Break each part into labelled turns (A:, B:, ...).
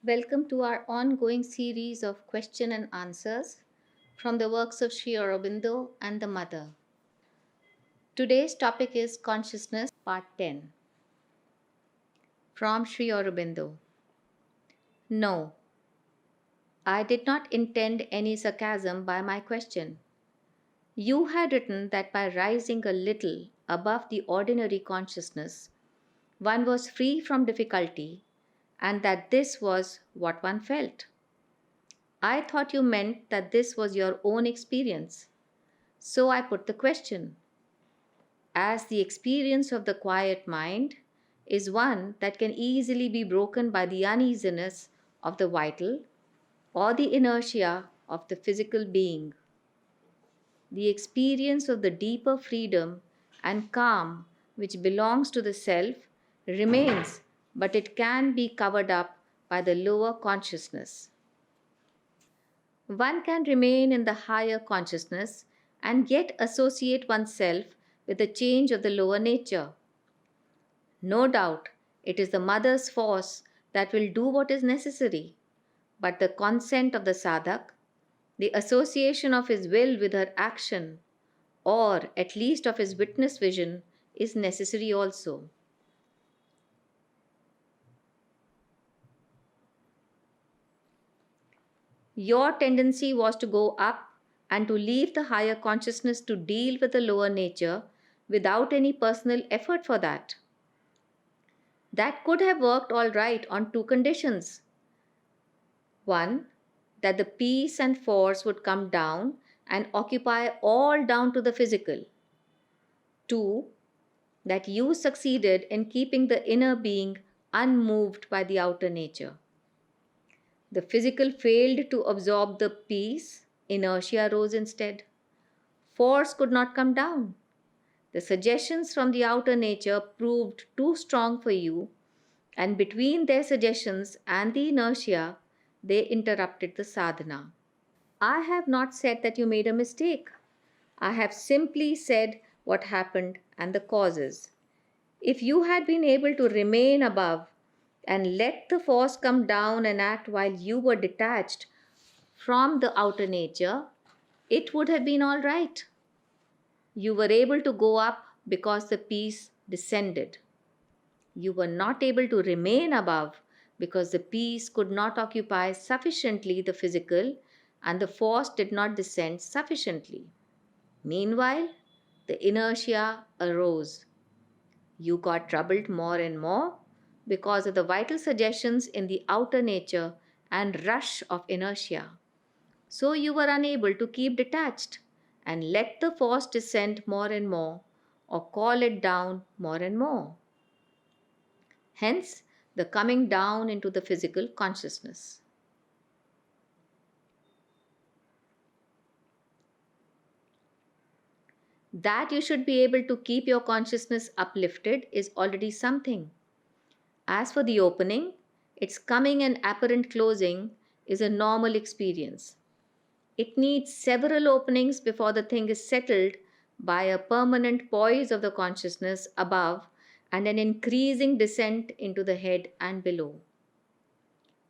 A: Welcome to our ongoing series of question and answers from the works of Sri Aurobindo and the Mother. Today's topic is Consciousness, Part 10. From Sri Aurobindo. No, I did not intend any sarcasm by my question. You had written that by rising a little above the ordinary consciousness, one was free from difficulty, and that this was what one felt. I thought you meant that this was your own experience. So I put the question. As the experience of the quiet mind is one that can easily be broken by the uneasiness of the vital or the inertia of the physical being, the experience of the deeper freedom and calm which belongs to the self remains, but it can be covered up by the lower consciousness. One can remain in the higher consciousness and yet associate oneself with the change of the lower nature. No doubt, it is the mother's force that will do what is necessary, but the consent of the sadhak, the association of his will with her action, or at least of his witness vision, is necessary also. Your tendency was to go up and to leave the higher consciousness to deal with the lower nature without any personal effort for that. That could have worked all right on two conditions. One, that the peace and force would come down and occupy all down to the physical. Two, that you succeeded in keeping the inner being unmoved by the outer nature. The physical failed to absorb the peace, inertia rose instead. Force could not come down. The suggestions from the outer nature proved too strong for you, and between their suggestions and the inertia, they interrupted the sadhana. I have not said that you made a mistake. I have simply said what happened and the causes. If you had been able to remain above and let the force come down and act while you were detached from the outer nature, it would have been all right. You were able to go up because the peace descended. You were not able to remain above because the peace could not occupy sufficiently the physical and the force did not descend sufficiently. Meanwhile, the inertia arose. You got troubled more and more because of the vital suggestions in the outer nature and rush of inertia. So you were unable to keep detached and let the force descend more and more or call it down more and more. Hence, the coming down into the physical consciousness. That you should be able to keep your consciousness uplifted is already something. As for the opening, its coming and apparent closing is a normal experience. It needs several openings before the thing is settled by a permanent poise of the consciousness above and an increasing descent into the head and below.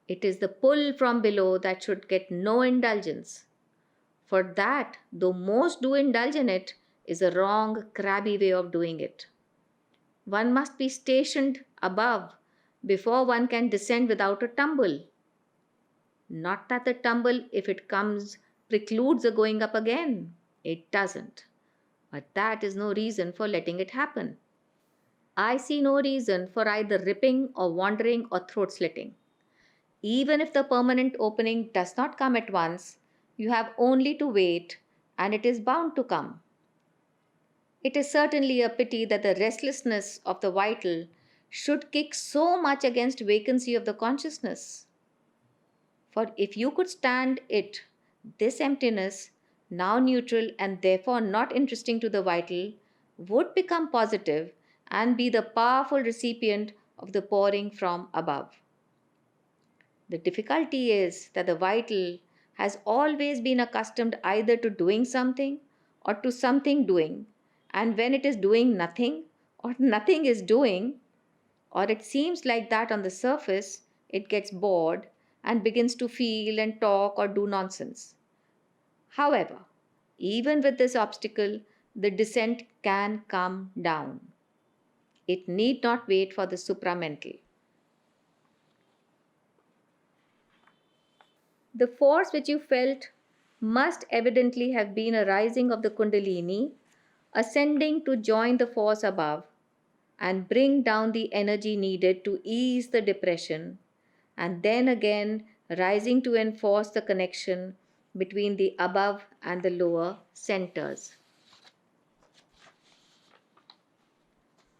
A: It is the pull from below that should get no indulgence. For that, though most do indulge in it, is a wrong, crabby way of doing it. One must be stationed above before one can descend without a tumble. Not that the tumble, if it comes, precludes the going up again. It doesn't. But that is no reason for letting it happen. I see no reason for either ripping or wandering or throat slitting. Even if the permanent opening does not come at once, you have only to wait and it is bound to come. It is certainly a pity that the restlessness of the vital should kick so much against vacancy of the consciousness. For if you could stand it, this emptiness, now neutral and therefore not interesting to the vital, would become positive and be the powerful recipient of the pouring from above. The difficulty is that the vital has always been accustomed either to doing something or to something doing, and when it is doing nothing or nothing is doing, or it seems like that on the surface, it gets bored and begins to feel and talk or do nonsense. However, even with this obstacle, the descent can come down. It need not wait for the supramental. The force which you felt must evidently have been a rising of the Kundalini, ascending to join the force above and bring down the energy needed to ease the depression, and then again rising to enforce the connection between the above and the lower centers.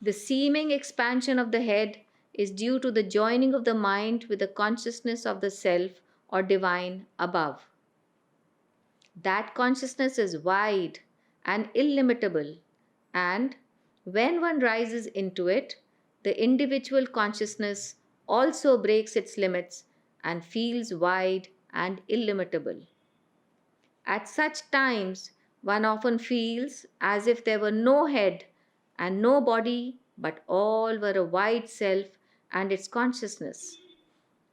A: The seeming expansion of the head is due to the joining of the mind with the consciousness of the self or divine above. That consciousness is wide and illimitable, and when one rises into it, the individual consciousness also breaks its limits and feels wide and illimitable. At such times, one often feels as if there were no head and no body, but all were a wide self and its consciousness.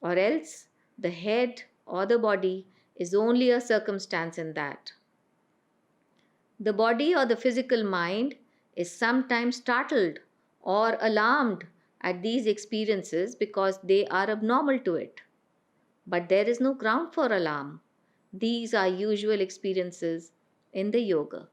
A: Or else, the head or the body is only a circumstance in that. The body or the physical mind is sometimes startled or alarmed at these experiences because they are abnormal to it. But there is no ground for alarm. These are usual experiences in the yoga.